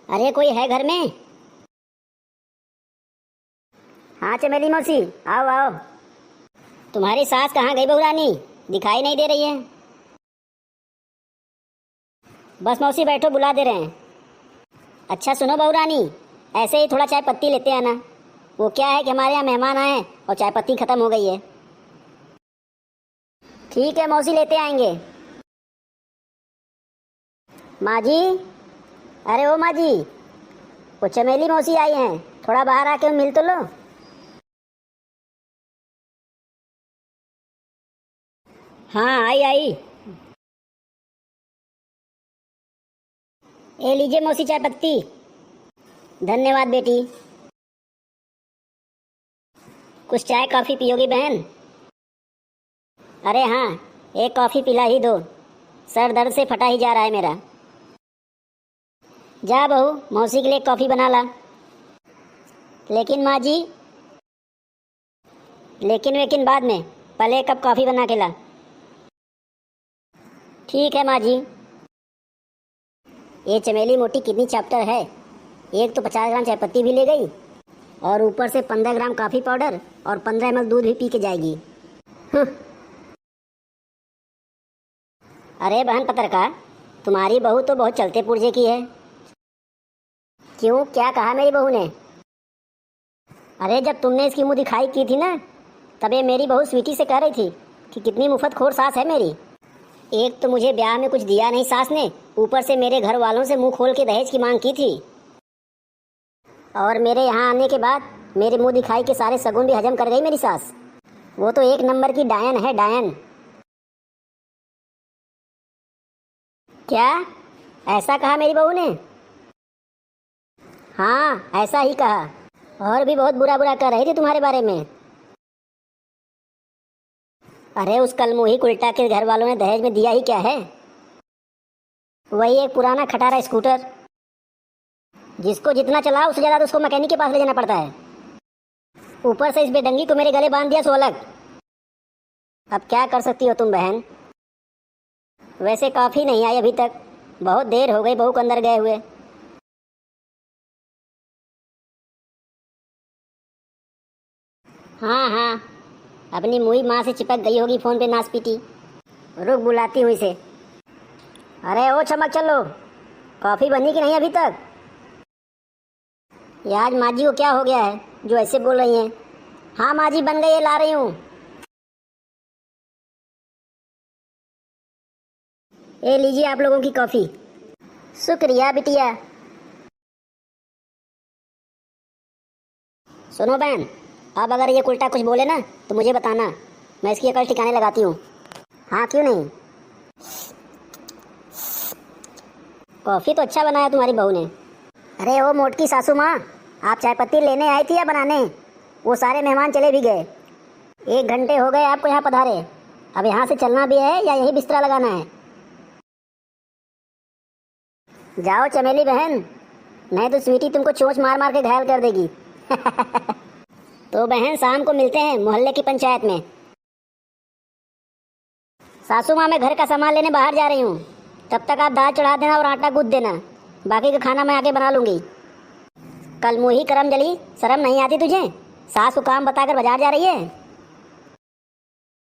अरे कोई है घर में? हाँ चमेली मौसी, आओ आओ। तुम्हारी सास कहाँ गई बहू रानी? दिखाई नहीं दे रही है। बस मौसी बैठो, बुला दे रहे हैं। अच्छा सुनो बहू रानी, ऐसे ही थोड़ा चाय पत्ती लेते आना। वो क्या है कि हमारे यहाँ मेहमान आए हैं और चाय पत्ती खत्म हो गई है। ठीक है मौसी, लेते आएंगे। माँ जी, अरे ओ माँ जी, वो चमेली मौसी आई हैं, थोड़ा बाहर आके मिल तो लो। हाँ आई आई। ए लीजिए मौसी चाय पत्ती। धन्यवाद बेटी। कुछ चाय कॉफ़ी पियोगी बहन? अरे हाँ, एक कॉफ़ी पिला ही दो, सर दर्द से फटा ही जा रहा है मेरा। जा बहू, मौसी के लिए कॉफ़ी बना ला। लेकिन माँ जी, लेकिन बाद में, पहले एक कप कॉफ़ी बना के ला। ठीक है माँ जी। ये चमेली मोटी कितनी चैप्टर है, एक तो 50 ग्राम चाय पत्ती भी ले गई और ऊपर से 15 ग्राम कॉफ़ी पाउडर और 15 ml दूध भी पी के जाएगी। अरे बहन पत्रकार, तुम्हारी बहू तो बहुत चलते पुर्जे की है। क्यों, क्या कहा मेरी बहू ने? अरे जब तुमने इसकी मुँह दिखाई की थी ना, तब ये मेरी बहू स्वीटी से कह रही थी कि कितनी मुफ्तखोर सास है मेरी। एक तो मुझे ब्याह में कुछ दिया नहीं सास ने, ऊपर से मेरे घर वालों से मुंह खोल के दहेज की मांग की थी। और मेरे यहाँ आने के बाद मेरे मुंह दिखाई के सारे सगुन भी हजम कर गई मेरी सास। वो तो एक नंबर की डायन है, डायन। क्या ऐसा कहा मेरी बहू ने? हाँ ऐसा ही कहा, और भी बहुत बुरा बुरा कह रही थी तुम्हारे बारे में। अरे उस कलमुही कुल्टा के घर वालों ने दहेज में दिया ही क्या है? वही एक पुराना खटारा स्कूटर, जिसको जितना चलाओ उससे ज़्यादा उसको मैकेनिक के पास ले जाना पड़ता है। ऊपर से इस बेडंगी को मेरे गले बांध दिया सो अलग। अब क्या कर सकती हो तुम बहन? वैसे कॉफ़ी नहीं आई अभी तक, बहुत देर हो गई बहू को अंदर गए हुए। हाँ हाँ, अपनी मुई माँ से चिपक गई होगी फ़ोन पे नास पीटी। रुक बुलाती हूँ इसे। अरे ओ चमक चलो, कॉफ़ी बनी कि नहीं अभी तक? ये आज माँ जी को क्या हो गया है जो ऐसे बोल रही हैं? हाँ माँ जी बन गई है, ला रही हूँ। ये लीजिए आप लोगों की कॉफ़ी। शुक्रिया बिटिया। सुनो बहन, अब अगर ये उल्टा कुछ बोले ना तो मुझे बताना, मैं इसकी अकल ठिकाने लगाती हूँ। हाँ क्यों नहीं। कॉफ़ी तो अच्छा बनाया तुम्हारी बहू ने। अरे ओ मोटकी सासू माँ, आप चाय पत्ती लेने आई थी या बनाने? वो सारे मेहमान चले भी गए, 1 घंटे हो गए आपको यहाँ पधारे। अब यहाँ से चलना भी है या यही बिस्तरा लगाना है? जाओ चमेली बहन, नहीं तो स्वीटी तुमको चोंच मार मार के घायल कर देगी। तो बहन शाम को मिलते हैं मोहल्ले की पंचायत में। सासू माँ मैं घर का सामान लेने बाहर जा रही हूँ, तब तक आप दाल चढ़ा देना और आटा गूंथ देना, बाकी का खाना मैं आके बना लूँगी। कल मुँही करम जली, शर्म नहीं आती तुझे? सास को काम बताकर बाजार जा रही है।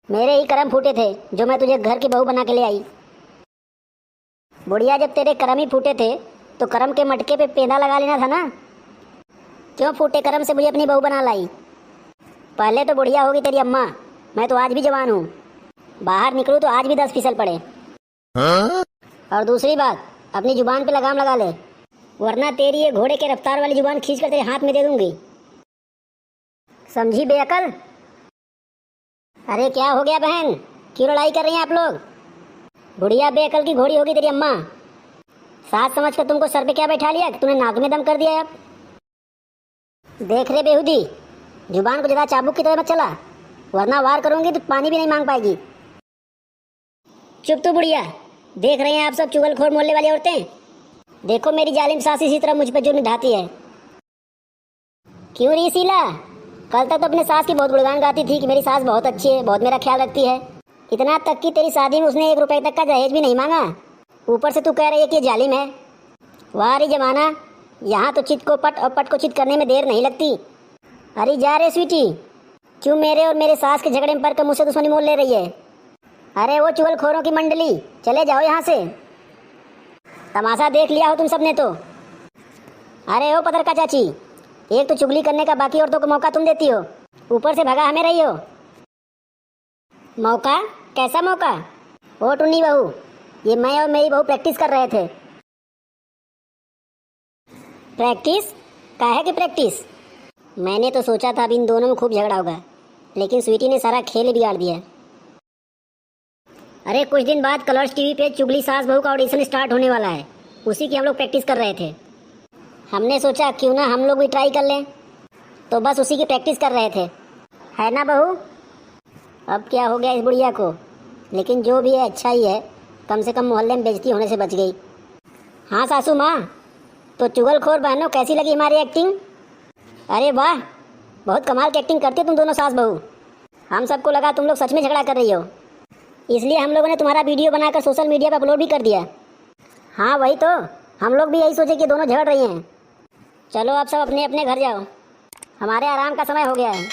मेरे ही करम फूटे थे जो मैं तुझे घर की बहू बना के ले आई। बुढ़िया जब तेरे करम ही फूटे थे तो करम के मटके पे पेंदा लगा लेना था ना। क्यों फूटे करम से मुझे अपनी बहू बना लाई? पहले तो बुढ़िया होगी तेरी अम्मा, मैं तो आज भी जवान हूँ। बाहर निकलूँ तो आज भी 10 फिसल पड़े। और दूसरी बात, अपनी जुबान पे लगाम लगा ले, वरना तेरी ये घोड़े के रफ्तार वाली जुबान खींच कर तेरे हाथ में दे दूंगी। समझी बेअकल? अरे क्या हो गया बहन, क्यों लड़ाई कर रही हैं आप लोग? बुढ़िया बेअकल की घोड़ी होगी तेरी अम्मा। सास समझ कर तुमको सर पे क्या बैठा लिया कि तूने नाक में दम कर दिया। अब देख रे बेहुदी, जुबान को ज़्यादा चाबुक की तरह मत चला, वरना वार करूंगी तो पानी भी नहीं मांग पाएगी। चुप तू बुढ़िया, देख रहे हैं आप सब चुगलखोर मोहल्ले वाली औरतें। देखो मेरी जालिम सास इसी तरह मुझ पर जो निभाती है। क्यों रही शीला, कल तक तो अपने सास की बहुत गुणगान गाती थी कि मेरी सास बहुत अच्छी है, बहुत मेरा ख्याल रखती है। इतना तक कि तेरी शादी में उसने 1 रुपए तक का दहेज भी नहीं मांगा, ऊपर से तू कह रही है कि जालिम है। वाह रे जमाना, यहाँ तो चित को पट और पट को चित करने में देर नहीं लगती। अरे जा रे स्वीटी, क्यों मेरे और मेरे सास के झगड़े में पड़ कर मुझसे दुश्मनी मोल ले रही है? अरे वो चुगलखोरों की मंडली, चले जाओ यहाँ से। तमाशा देख लिया हो तुम सबने तो। अरे ओ पतरका चाची, एक तो चुगली करने का बाकी औरतों को मौका तुम देती हो, ऊपर से भगा हमें रही हो। मौका? कैसा मौका? ओ टुन्नी बहू, ये मैं और मेरी बहू प्रैक्टिस कर रहे थे। प्रैक्टिस? काहे की प्रैक्टिस? मैंने तो सोचा था अब इन दोनों में खूब झगड़ा होगा, लेकिन स्वीटी ने सारा खेल बिगाड़ दिया। अरे कुछ दिन बाद कलर्स टीवी पे चुगली सास बहू का ऑडिशन स्टार्ट होने वाला है, उसी की हम लोग प्रैक्टिस कर रहे थे। हमने सोचा क्यों ना हम लोग भी ट्राई कर लें, तो बस उसी की प्रैक्टिस कर रहे थे। है ना बहू? अब क्या हो गया इस बुढ़िया को, लेकिन जो भी है अच्छा ही है, कम से कम मोहल्ले में बेइज्जती होने से बच गई। हाँ सासू माँ, तो चुगलखोर बहनों कैसी लगी हमारी एक्टिंग? अरे वाह, बहुत कमाल की एक्टिंग करती हो तुम दोनों सास बहू। हम सबको लगा तुम लोग सच में झगड़ा कर रही हो, इसलिए हम लोगों ने तुम्हारा वीडियो बनाकर सोशल मीडिया पर अपलोड भी कर दिया। हाँ वही तो, हम लोग भी यही सोचे कि दोनों झगड़ रही हैं। चलो अब सब अपने अपने घर जाओ, हमारे आराम का समय हो गया है।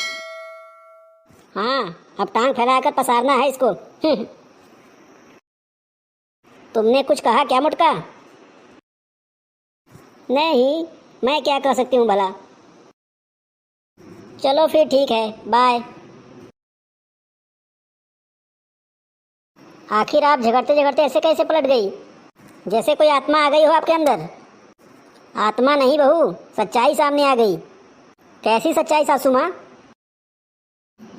हाँ, अब टांग फैलाकर पसारना है इसको। तुमने कुछ कहा क्या मुटका? नहीं, मैं क्या कह सकती हूँ भला। चलो फिर ठीक है, बाय। आखिर आप झगड़ते झगड़ते ऐसे कैसे पलट गई, जैसे कोई आत्मा आ गई हो आपके अंदर? आत्मा नहीं बहू, सच्चाई सामने आ गई। कैसी सच्चाई सासू माँ?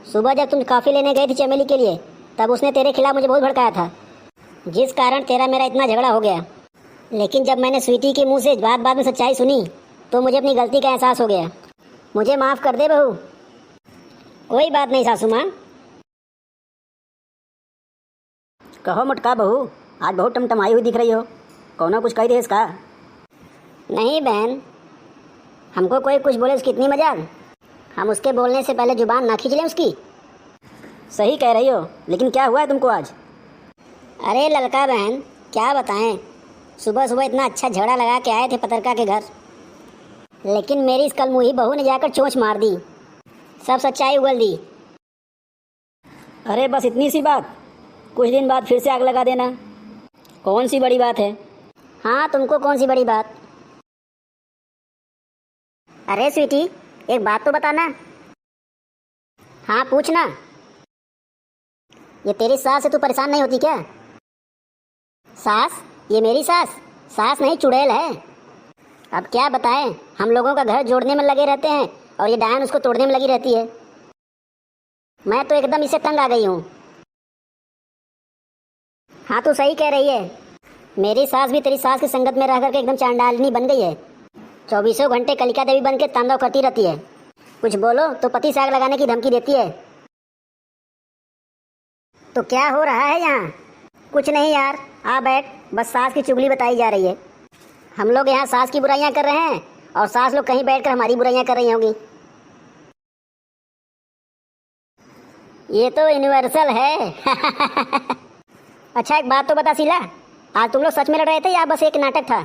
सुबह जब तुम कॉफ़ी लेने गई थी चमेली के लिए, तब उसने तेरे खिलाफ मुझे बहुत भड़काया था, जिस कारण तेरा मेरा इतना झगड़ा हो गया। लेकिन जब मैंने स्वीटी के मुंह से बात बात में सच्चाई सुनी, तो मुझे अपनी गलती का एहसास हो गया। मुझे माफ़ कर दे बहू। कोई बात नहीं सासू माँ। कहो मुटका बहू, आज बहुत टमटमाई हुई दिख रही हो, कौनो कुछ कही दे इसका? नहीं बहन, हमको कोई कुछ बोले उसकी इतनी मजाल, हम उसके बोलने से पहले जुबान ना खींच लें उसकी। सही कह रही हो, लेकिन क्या हुआ है तुमको आज? अरे ललका बहन, क्या बताएं, सुबह सुबह इतना अच्छा झगड़ा लगा के आए थे पतरका के घर, लेकिन मेरी इस कलमुही बहू ने जाकर चोंच मार दी, सब सच्चाई उगल दी। अरे बस इतनी सी बात, कुछ दिन बाद फिर से आग लगा देना। कौन सी बड़ी बात है? हाँ, तुमको कौन सी बड़ी बात? अरे स्वीटी, एक बात तो बताना। हाँ पूछना। ये तेरी सास से तू परेशान नहीं होती क्या? सास? ये मेरी सास? सास नहीं, चुड़ैल है। अब क्या बताएं, हम लोगों का घर जोड़ने में लगे रहते हैं और ये डायन उसको तोड़ने में लगी रहती है। मैं तो एकदम इसे तंग आ गई हूँ। हाँ तू सही कह रही है, मेरी सास भी तेरी सास की संगत में रह करके एकदम चांडालिनी बन गई है। 24 घंटे कलिका देवी बन के तांडव करती रहती है, कुछ बोलो तो पति से आग लगाने की धमकी देती है। तो क्या हो रहा है यहाँ? कुछ नहीं यार, आ बैठ, बस सास की चुगली बताई जा रही है। हम लोग यहाँ सास की बुराइयां कर रहे हैं और सास लोग कहीं बैठकर हमारी बुराइयां कर रही होंगी। ये तो यूनिवर्सल है। अच्छा एक बात तो बता शीला, आज तुम लोग सच में लड़ रहे थे या बस एक नाटक था?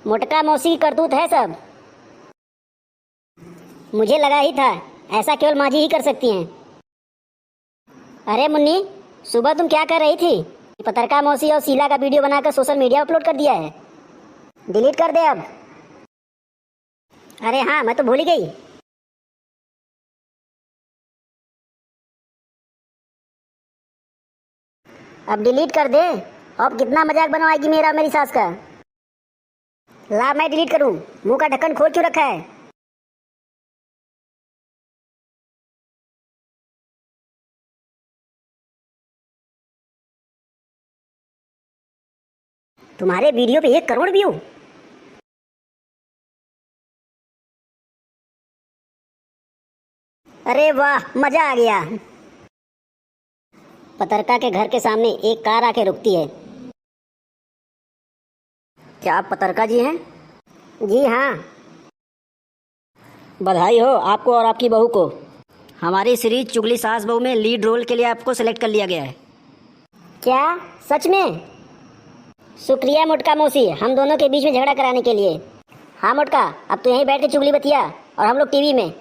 मोटका मौसी की करतूत है सब। मुझे लगा ही था, ऐसा केवल माँ जी ही कर सकती हैं। अरे मुन्नी, सुबह तुम क्या कर रही थी? पतरका मौसी और शीला का वीडियो बनाकर सोशल मीडिया अपलोड कर दिया है, डिलीट कर दे अब। अरे हाँ, मैं तो भूल ही गई। अब डिलीट कर दे। अब कितना मजाक बनवाएगी मेरा मेरी सास का? ला मैं डिलीट करूं, मुंह का ढक्कन खोल क्यों रखा है? तुम्हारे वीडियो पे 1 करोड़ व्यू? अरे वाह, मजा आ गया। पतरका के घर के सामने एक कार आके रुकती है। क्या आप पतरका जी हैं? जी हाँ। बधाई हो आपको और आपकी बहू को, हमारी सीरीज चुगली सास बहू में लीड रोल के लिए आपको सेलेक्ट कर लिया गया है। क्या सच में? शुक्रिया मोटका मौसी, हम दोनों के बीच में झगड़ा कराने के लिए। हाँ मोटका, अब तो यहीं बैठ के चुगली बतिया और हम लोग टीवी में।